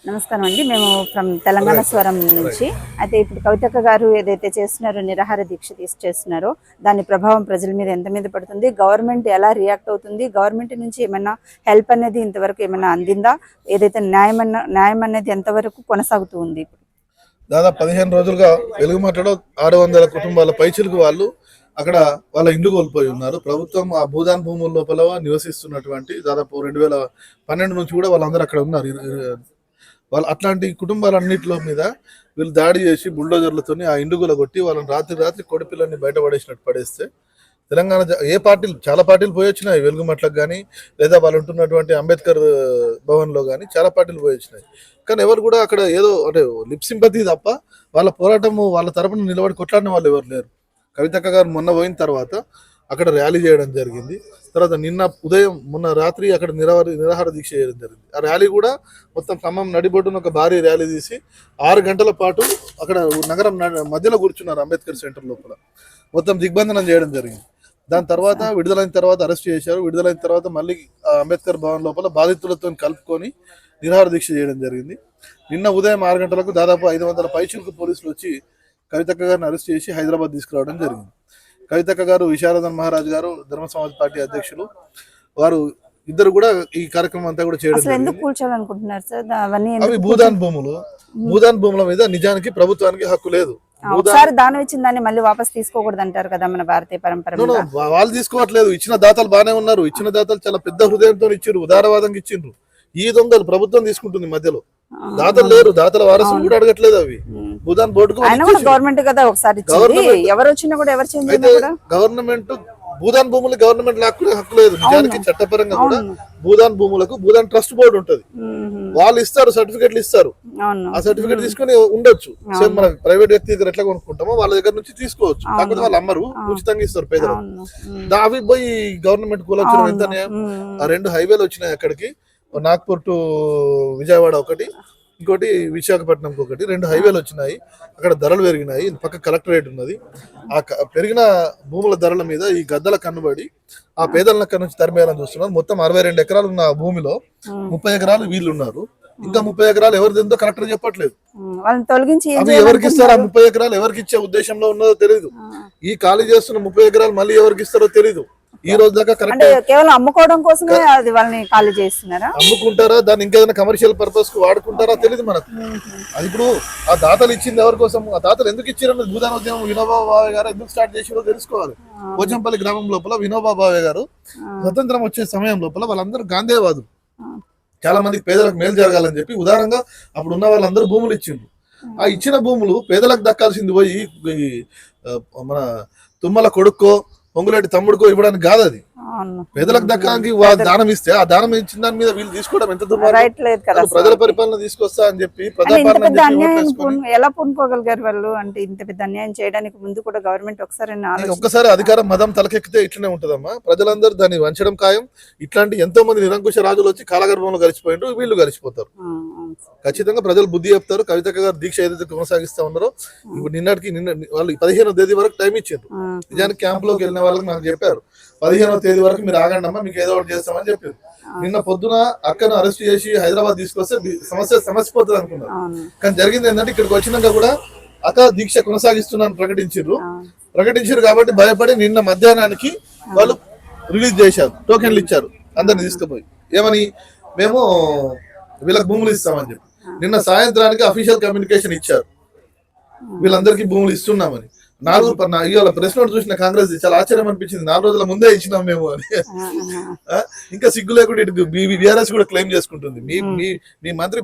నమస్కారం అండి. మేము ఫ్రమ్ తెలంగాణ స్వరం నుంచి. అయితే ఇప్పుడు కవితక్క గారు ఏదైతే చేస్తున్నారో, నిరాహార దీక్ష చేస్తున్నారో, దాని ప్రభావం ప్రజల మీద ఎంత మీద పడుతుంది, గవర్నమెంట్ ఎలా రియాక్ట్ అవుతుంది, గవర్నమెంట్ నుంచి ఏమైనా హెల్ప్ అనేది ఇంతవరకు ఏమైనా అందిందా, ఏదైతే న్యాయం అనేది ఎంతవరకు కొనసాగుతూ ఉంది? దాదాపు 15 రోజులుగా వెలుగుమట్టలో 600 కుటుంబాల పైచిలకు వాళ్ళు అక్కడ వాళ్ళ ఇండ్లు కోల్పోయి ఉన్నారు. ప్రభుత్వం ఆ భూదాన్ భూముల లోపల నివసిస్తున్నటువంటి దాదాపు 2012 నుంచి కూడా వాళ్ళందరూ అక్కడ ఉన్నారు. వాళ్ళు అట్లాంటి కుటుంబాలన్నింటిలో మీద వీళ్ళు దాడి చేసి బుల్డోజర్లతో ఆ ఇండుగుల కొట్టి వాళ్ళని రాత్రి కొడిపిల్లల్ని బయటపడేసినట్టు పడేస్తే తెలంగాణ ఏ పార్టీలు చాలా పార్టీలు పోయి వచ్చినాయి. వెలుగుమట్లకు కానీ లేదా వాళ్ళు ఉంటున్నటువంటి అంబేద్కర్ భవన్లో కానీ చాలా పార్టీలు పోయి వచ్చినాయి. కానీ ఎవరు కూడా అక్కడ ఏదో అంటే లిప్ సింపతి తప్ప వాళ్ళ పోరాటము వాళ్ళ తరపున నిలబడి కొట్లాడిన వాళ్ళు ఎవరు లేరు. కవితక్క గారు మొన్న పోయిన తర్వాత అక్కడ ర్యాలీ చేయడం జరిగింది. తర్వాత నిన్న ఉదయం మొన్న రాత్రి అక్కడ నిరాహార దీక్ష చేయడం జరిగింది. ఆ ర్యాలీ కూడా మొత్తం ఖమ్మం నడిబొడ్డున ఒక భారీ ర్యాలీ తీసి 6 గంటల పాటు అక్కడ నగరం మధ్యలో కూర్చున్నారు. అంబేద్కర్ సెంటర్ లోపల మొత్తం దిగ్బంధనం చేయడం జరిగింది. దాని తర్వాత విడుదలైన తర్వాత అరెస్ట్ చేశారు. విడుదలైన తర్వాత మళ్ళీ అంబేద్కర్ భవన్ లోపల బాధితులతో కలుపుకొని నిరాహార దీక్ష చేయడం జరిగింది. నిన్న ఉదయం 6 గంటలకు దాదాపు 500 పైచిలకు పోలీసులు వచ్చి కవితక్క గారిని అరెస్ట్ చేసి హైదరాబాద్ తీసుకురావడం జరిగింది. కవితక్క గారు, విశారదన్ మహారాజ్ గారు ధర్మ సమాజ్ పార్టీ అధ్యక్షులు, వారు ఇద్దరు కూడా ఈ కార్యక్రమం అంతా కూడా చేయడం జరిగింది. అవి భూదాన్ భూముల మీద నిజానికి ప్రభుత్వానికి హక్కు లేదు. ఒకసారి దానం ఇచ్చిన దాన్ని మళ్ళీ వాపస్ తీసుకోకూడదు అంటారు కదా మన భారతీయ పరంపర. వాళ్ళు తీసుకోవట్లేదు. ఇచ్చిన దాతలు బానే ఉన్నారు. ఇచ్చిన దాతలు చాలా పెద్ద హృదయంతో ఇచ్చిండ్రు, ఉదారవాదంగా ఇచ్చిండ్రు. ఈ దొంగలు ప్రభుత్వం తీసుకుంటుంది మధ్యలో. దాతలు లేరు, దాతల వారసులు కూడా అడగట్లేదు. అవి భూదాన్ బోర్డుకు గవర్నమెంట్ కదా ఒకసారి ఎవరు వచ్చినా కూడా ఎవరు గవర్నమెంట్ భూదాన్ భూములు గవర్నమెంట్ లాక్కునే హక్కు లేదు. నిజానికి చట్టపరంగా కూడా భూదాన్ భూములకు భూదాన్ ట్రస్ట్ బోర్డు ఉంటది. వాళ్ళు ఇస్తారు, సర్టిఫికెట్లు ఇస్తారు. ఆ సర్టిఫికెట్ తీసుకుని ఉండొచ్చు. సేమ్ మన ప్రైవేట్ వ్యక్తి దగ్గర ఎట్లా కొనుక్కుంటామో వాళ్ళ దగ్గర నుంచి తీసుకోవచ్చు. కాకపోతే వాళ్ళు అమ్మరు, ఉచితంగా ఇస్తారు పేదలకు. అవి పోయి గవర్నమెంట్ కూలొచ్చిన ఎంత న్యాయం? ఆ 2 హైవేలు వచ్చినాయి అక్కడికి, నాగ్పూర్ టు విజయవాడ ఒకటి, ఇంకోటి విశాఖపట్నంకి ఒకటి. 2 హైవేలు వచ్చినాయి. అక్కడ ధరలు పెరిగినాయి. పక్క కలెక్టరేట్ ఉన్నది. ఆ పెరిగిన భూముల ధరల మీద ఈ గద్దల కన్నుబడి ఆ పేదలను అక్కడ నుంచి తరిమేయాలని చూస్తున్నారు. మొత్తం 62 ఎకరాలు ఉన్న భూమిలో 30 ఎకరాలు వీళ్ళు ఉన్నారు. ఇంకా 30 ఎకరాలు ఎవరిది ఉందో కలెక్టర్ చెప్పట్లేదు. అవి ఎవరికి ఇస్తారు? ఆ 30 ఎకరాలు ఎవరికి ఇచ్చే ఉద్దేశంలో ఉన్నదో తెలియదు. ఈ ఖాళీ చేస్తున్న 30 ఎకరాలు మళ్ళీ ఎవరికి ఇస్తారో తెలియదు. ఈ రోజు దాకా కేవలం అమ్ముకోవడం కోసమే అది వాళ్ళని ఖాళీ చేస్తున్నారా? అమ్ముకుంటారా, దాన్ని ఇంకేదైనా కమర్షియల్ పర్పస్ కు వాడుకుంటారా తెలియదు మనకు. అది ఇప్పుడు ఆ దాతలు ఇచ్చింది ఎవరి కోసం, ఆ దాతలు ఎందుకు ఇచ్చారన్నది భూదాన్ ఉద్యమం వినోబా భావే గారు ఎందుకు స్టార్ట్ చేసారో తెలుసుకోవాలి. పోచంపల్లి గ్రామం లోపల వినోబా భావే గారు స్వతంత్రం వచ్చే సమయం లోపల వాళ్ళందరూ గాంధేయవాదులు. చాలా మందికి పేదలకు మేలు జరగాలని చెప్పి ఉదారంగా అప్పుడు ఉన్న వాళ్ళందరూ భూములు ఇచ్చిండ్రు. ఆ ఇచ్చిన భూములు పేదలకు దక్కాల్సింది పోయి మన తుమ్మల కొడుక్కో పొంగులేటి తమ్ముడుకో ఇవ్వడానికి కాదు. అది పేదలకు దక్కడానికి దానం ఇస్తే ఆ దానం ఇచ్చిన దాని మీద వీళ్ళు తీసుకోవడం ఎంత దుర్మార్గం. ప్రజల పరిపాలన తీసుకొస్తా అని చెప్పి ఎలా పూనుకోగలిగారు వాళ్ళు? అంటే ఇంత పెద్ద అన్యాయం చేయడానికి ముందు కూడా గవర్నమెంట్ ఒక్కసారి అధికారం మదం తలకెక్కితే ఇట్లనే ఉంటదమ్మా. ప్రజలందరూ దాన్ని వంచడం ఖాయం. ఇట్లాంటి ఎంతో మంది నిరంకుశ రాజులు వచ్చి కాలగర్భంలో గడిచిపోయిండ్రు, వీళ్ళు గడిచిపోతారు. ఖచ్చితంగా ప్రజలు బుద్ధి చెప్తారు. కవితక్క గారు దీక్ష ఏదైతే కొనసాగిస్తా ఉన్నారో ఇప్పుడు నిన్న వాళ్ళు 15వ తేదీ వరకు టైం ఇచ్చారు. నిజానికి క్యాంప్ లోకి వెళ్ళిన వాళ్ళకి నాకు చెప్పారు 15వ తేదీ వరకు మీరు ఆగండి అమ్మా, మీకు ఏదో ఒకటి చేస్తామని చెప్పారు. నిన్న పొద్దున అక్కను అరెస్ట్ చేసి హైదరాబాద్ తీసుకొస్తే సమస్య పోతుంది అనుకున్నారు. కానీ జరిగింది ఏంటంటే ఇక్కడికి వచ్చినాక కూడా అక్క దీక్ష కొనసాగిస్తున్నాను ప్రకటించారు కాబట్టి భయపడి నిన్న మధ్యాహ్నానికి వాళ్ళు రిలీజ్ చేశారు, టోకెన్లు ఇచ్చారు అందరిని తీసుకుపోయి. ఏమని? మేము వీళ్ళకి భూములు ఇస్తామని చెప్పి నిన్న సాయంత్రానికి అఫీషియల్ కమ్యూనికేషన్ ఇచ్చారు, వీళ్ళందరికీ భూములు ఇస్తున్నామని. ఇవాళ ప్రెస్ నోట్ చూసిన కాంగ్రెస్ చాలా ఆశ్చర్యం అనిపించింది. 4 రోజుల ముందే ఇచ్చినాం మేము అని. ఇంకా సిగ్గు లేకుండా ఇటు బీఆర్ఎస్ కూడా క్లెయిమ్ చేసుకుంటుంది. మీ మంత్రి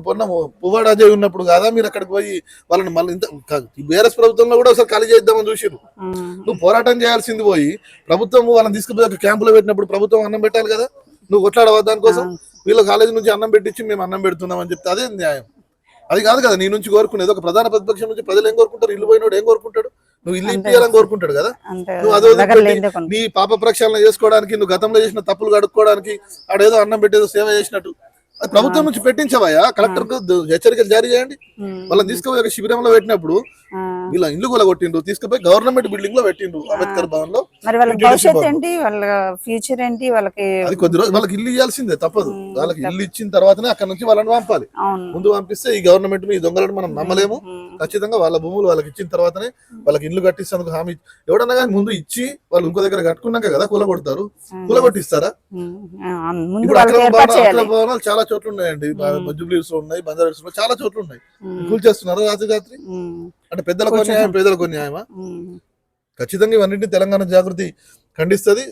పువ్వాడ అజయ్ ఉన్నప్పుడు కాదా మీరు అక్కడికి పోయి వాళ్ళని మళ్ళీ బీఆర్ఎస్ ప్రభుత్వంలో కూడా ఒకసారి ఖాళీ చేద్దామని చూసిరు. నువ్వు పోరాటం చేయాల్సింది పోయి ప్రభుత్వం వాళ్ళని తీసుకుపోయి క్యాంపులో పెట్టినప్పుడు ప్రభుత్వం అన్నం పెట్టాలి కదా, నువ్వు కొట్లాడవా దానికోసం? వీళ్ళ కాలేజీ నుంచి అన్నం పెట్టించి మేము అన్నం పెడుతున్నాం అని చెప్తే అదే న్యాయం. అది కాదు కదా నీ నుంచి కోరుకునేది. ఒక ప్రధాన ప్రతిపక్షం నుంచి ప్రజలు ఏం కోరుకుంటారు? ఇల్లు పోయినోడు ఏం కోరుకుంటాడు? నువ్వు ఇల్లు ఇప్పియాలని కోరుకుంటాడు కదా. నువ్వు అదే నీ పాప ప్రక్షాళన చేసుకోవడానికి, నువ్వు గతంలో చేసిన తప్పులు కడుక్కోవడానికి ఆడేదో అన్నం పెట్టేదో సేవ చేసినట్టు అది ప్రభుత్వం నుంచి పెట్టించవయ్యా, కలెక్టర్ కు హెచ్చరికలు జారీ చేయండి. వాళ్ళని తీసుకుపోయి ఒక శిబిరంలో పెట్టినప్పుడు వీళ్ళ ఇల్లు కూడా కొట్టిండ్రు, తీసుకుపోయి గవర్నమెంట్ బిల్డింగ్ లో పెట్టిండ్రు, అంబేద్కర్ భవన్ లో. మరి వాళ్ళ భవిష్యత్తు ఏంటి, వాళ్ళ ఫ్యూచర్ ఏంటి? వాళ్ళకి అది కొద్ది రోజులు వాళ్ళకి ఇల్లు ఇవ్వాల్సిందే, తప్పదు. వాళ్ళకి ఇల్లు ఇచ్చిన తర్వాతనే అక్కడ నుంచి వాళ్ళని పంపాలి. ముందు పంపిస్తే ఈ గవర్నమెంట్ ఈ దొంగలను మనం నమ్మలేము. ఖచ్చితంగా వాళ్ళ భూములు వాళ్ళకి ఇచ్చిన తర్వాతనే వాళ్ళకి ఇల్లు కట్టిస్తానికి హామీ. ఎవడన్నా కానీ ముందు ఇచ్చి వాళ్ళు ఇంకో దగ్గర కట్టుకున్నాక కదా కూలగొడతారు. కూలగొట్టిస్తారా? ఇప్పుడు అక్రమ భవనాలు చాలా చోట్ల ఉన్నాయండి. జూబ్లీస్ లో ఉన్నాయి, బంజారాస్ లో చాలా చోట్ల ఉన్నాయి. కూల్చేస్తున్నారు రాత్రి. అంటే పెద్దలకు న్యాయం, పేదలకు న్యాయమా? ఖచ్చితంగా ఇవన్నింటినీ తెలంగాణ జాగృతి ఖండిస్తుంది.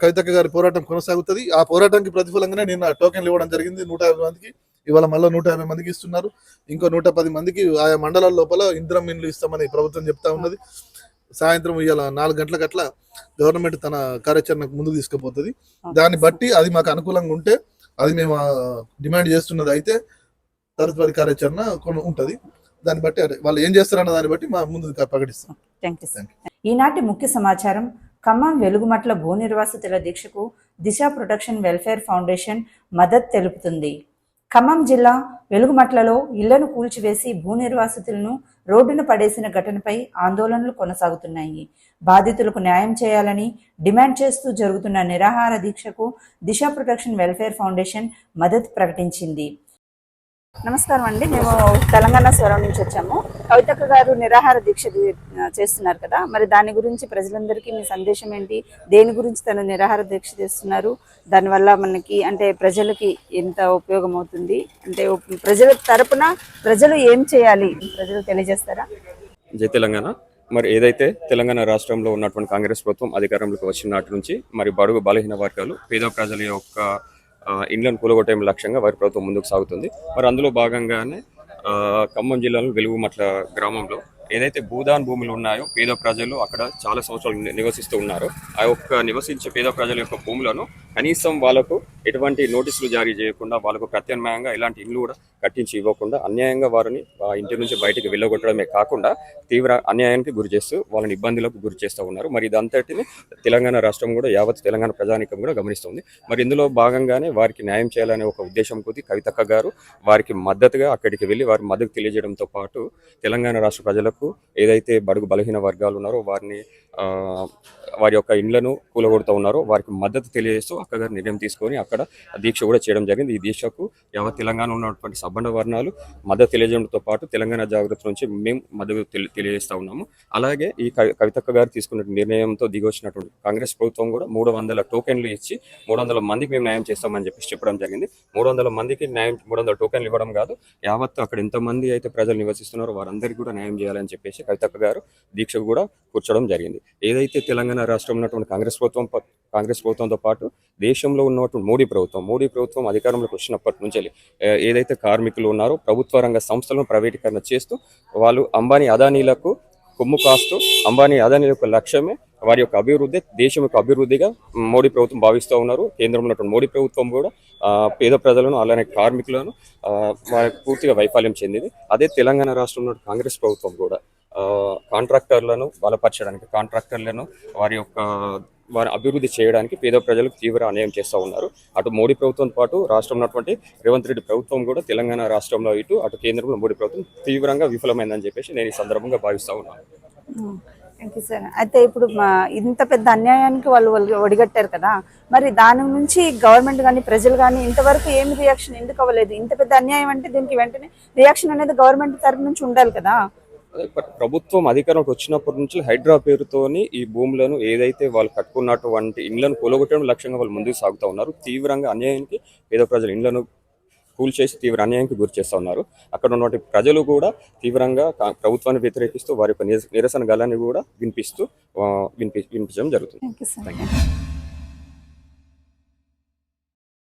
కవితక్క గారి పోరాటం కొనసాగుతుంది. ఆ పోరాటానికి ప్రతిఫలంగానే నిన్న టోకెన్లు ఇవ్వడం జరిగింది 150 మందికి. ఇవాళ మళ్ళీ 150 మందికి ఇస్తున్నారు. ఇంకో 110 మందికి ఆయా మండలాల లోపల ఇందిరం ఇండ్లు ఇస్తామని ప్రభుత్వం చెప్తా ఉన్నది. సాయంత్రం ఇవాళ 4 గంటలకు అట్లా గవర్నమెంట్ తన కార్యాచరణకు ముందుకు తీసుకుపోతుంది. దాన్ని బట్టి అది మాకు అనుకూలంగా ఉంటే అది మేము డిమాండ్ చేస్తున్నది అయితే తదుపరి కార్యాచరణ ఉంటది. దాన్ని బట్టి వాళ్ళు ఏం చేస్తారన్న దాన్ని బట్టి మా ముందు ప్రకటిస్తాం. ఈనాటి ముఖ్య సమాచారం. ఖమ్మం వెలుగుమట్ల భూ నిర్వాసితుల దీక్షకు దిశ ప్రొటెక్షన్ వెల్ఫేర్ ఫౌండేషన్ మద్దతు తెలుపుతుంది. ఖమ్మం జిల్లా వెలుగుమట్లలో ఇళ్లను కూల్చివేసి భూ నిర్వాసితులను రోడ్డున పడేసిన ఘటనపై ఆందోళనలు కొనసాగుతున్నాయి. బాధితులకు న్యాయం చేయాలని డిమాండ్ చేస్తూ జరుగుతున్న నిరాహార దీక్షకు దిశ ప్రొటెక్షన్ వెల్ఫేర్ ఫౌండేషన్ మద్దతు ప్రకటించింది. నమస్కారం అండి, మేము తెలంగాణ స్వరం నుంచి వచ్చాము. కవితక్క గారు నిరాహార దీక్ష చేస్తున్నారు కదా, మరి దాని గురించి ప్రజలందరికీ మీ సందేశం ఏంటి? దేని గురించి తను నిరాహార దీక్ష చేస్తున్నారు? దానివల్ల మనకి అంటే ప్రజలకి ఎంత ఉపయోగం అవుతుంది, అంటే ప్రజల తరపున ప్రజలు ఏం చేయాలి, ప్రజలు తెలియజేస్తారా? జై తెలంగాణ. మరి ఏదైతే తెలంగాణ రాష్ట్రంలో ఉన్నటువంటి కాంగ్రెస్ ప్రభుత్వం అధికారంలోకి వచ్చిన నాటి నుంచి మరి బడుగు బలహీన వర్గాలు పేద ప్రజల యొక్క ఇండ్లను కూలగొట్టే లక్ష్యంగా వారి ప్రభుత్వం ముందుకు సాగుతుంది. మరి అందులో భాగంగానే ఖమ్మం జిల్లాలో వెలుగుమట్ల గ్రామంలో ఏదైతే భూదాన్ భూములు ఉన్నాయో పేద ప్రజలు అక్కడ చాలా సంవత్సరాలు నివసిస్తూ ఉన్నారో ఆ యొక్క నివసించే పేద ప్రజల యొక్క భూములను కనీసం వాళ్ళకు ఎటువంటి నోటీసులు జారీ చేయకుండా వాళ్ళకు ప్రత్యామ్నాయంగా ఇలాంటి ఇల్లు కూడా కట్టించి ఇవ్వకుండా అన్యాయంగా వారిని ఇంటి నుంచి బయటికి వెళ్ళగొట్టడమే కాకుండా తీవ్ర అన్యాయానికి గురి చేస్తూ వాళ్ళని ఇబ్బందులకు గురి చేస్తూ ఉన్నారు. మరి ఇదంతటిని తెలంగాణ రాష్ట్రం కూడా యావత్ తెలంగాణ ప్రజానీకం కూడా గమనిస్తుంది. మరి ఇందులో భాగంగానే వారికి న్యాయం చేయాలనే ఒక ఉద్దేశం కొద్ది కవితక్క గారు వారికి మద్దతుగా అక్కడికి వెళ్ళి వారి మద్దతు తెలియజేయడంతో పాటు తెలంగాణ రాష్ట్ర ప్రజలకు ఏదైతే బడుగు బలహీన వర్గాలు ఉన్నారో వారిని వారి యొక్క ఇండ్లను కూలగొడుతూ ఉన్నారో వారికి మద్దతు తెలియజేస్తూ అక్కగారు నిర్ణయం తీసుకొని అక్కడ దీక్ష కూడా చేయడం జరిగింది. ఈ దీక్షకు యావత్ తెలంగాణ ఉన్నటువంటి సబ్బండ వర్ణాలు మద్దతు తెలియజేయడంతో పాటు తెలంగాణ జాగృతి నుంచి మేము మద్దతు తెలియజేస్తూ ఉన్నాము. అలాగే ఈ కవితక్క గారు తీసుకున్న నిర్ణయంతో దిగొచ్చినటువంటి కాంగ్రెస్ ప్రభుత్వం కూడా 300 టోకెన్లు ఇచ్చి 300 మందికి మేము న్యాయం చేస్తామని చెప్పడం జరిగింది. 300 మందికి న్యాయం 300 టోకెన్లు ఇవ్వడం కాదు, యావత్ అక్కడ ఎంతమంది అయితే ప్రజలు నివసిస్తున్నారో వారందరికీ కూడా న్యాయం చేయాలని చెప్పేసి కవితక్క గారు దీక్షకు కూడా కూర్చోవడం జరిగింది. ఏదైతే తెలంగాణ రాష్ట్రంలో ఉన్నటువంటి కాంగ్రెస్ ప్రభుత్వంతో పాటు దేశంలో ఉన్నటువంటి మోడీ ప్రభుత్వం అధికారంలోకి వచ్చినప్పటి నుంచి ఏదైతే కార్మికులు ఉన్నారో ప్రభుత్వ రంగ సంస్థలను ప్రైవేటీకరణ చేస్తూ వాళ్ళు అంబానీ అదానీలకు కొమ్ము కాస్తూ అంబానీ అదానీల యొక్క లక్ష్యమే వారి యొక్క అభివృద్ధి, దేశం యొక్క అభివృద్ధిగా మోడీ ప్రభుత్వం భావిస్తూ ఉన్నారు. కేంద్రంలో ఉన్నటువంటి మోడీ ప్రభుత్వం కూడా పేద ప్రజలను అలానే కార్మికులను వారికి పూర్తిగా వైఫల్యం చెందింది. అదే తెలంగాణ రాష్ట్రంలో కాంగ్రెస్ ప్రభుత్వం కూడా కాంట్రాక్టర్లను బలపరచడానికి, కాంట్రాక్టర్లను వారి అభివృద్ధి చేయడానికి పేద ప్రజలకు తీవ్ర అన్యాయం చేస్తూ ఉన్నారు. అటు మోడీ ప్రభుత్వంతో పాటు రాష్ట్రంలో ఉన్నటువంటి రేవంత్ రెడ్డి ప్రభుత్వం కూడా తెలంగాణ రాష్ట్రంలో అటు కేంద్రంలో మోడీ ప్రభుత్వం తీవ్రంగా విఫలమైందని చెప్పేసి నేను ఈ సందర్భంగా భావిస్తూ ఉన్నాను. Thank you sir. అయితే ఇప్పుడు ఇంత పెద్ద అన్యాయానికి వాళ్ళు ఒడిగట్టారు కదా, మరి దాని నుంచి గవర్నమెంట్ కానీ ప్రజలు కానీ ఇంతవరకు ఏమి రియాక్షన్ ఎందుకు అవ్వలేదు? ఇంత పెద్ద అన్యాయం అంటే దీనికి వెంటనే రియాక్షన్ అనేది గవర్నమెంట్ తరఫు నుంచి ఉండాలి కదా. ప్రభుత్వం అధికారంలోకి వచ్చినప్పటి నుంచి హైడ్రా పేరుతోని ఈ భూములను ఏదైతే వాళ్ళు కట్టుకున్నటువంటి ఇండ్లను కూలగొట్టడం లక్ష్యంగా వాళ్ళు ముందుకు సాగుతూ ఉన్నారు. తీవ్రంగా అన్యాయానికి పేద ప్రజల ఇండ్లను కూల్చేసి తీవ్ర అన్యాయానికి గురి చేస్తూ ఉన్నారు. అక్కడ ఉన్నటువంటి ప్రజలు కూడా తీవ్రంగా ప్రభుత్వాన్ని వ్యతిరేకిస్తూ వారి యొక్క నిరసన గలాన్ని కూడా వినిపించడం జరుగుతుంది.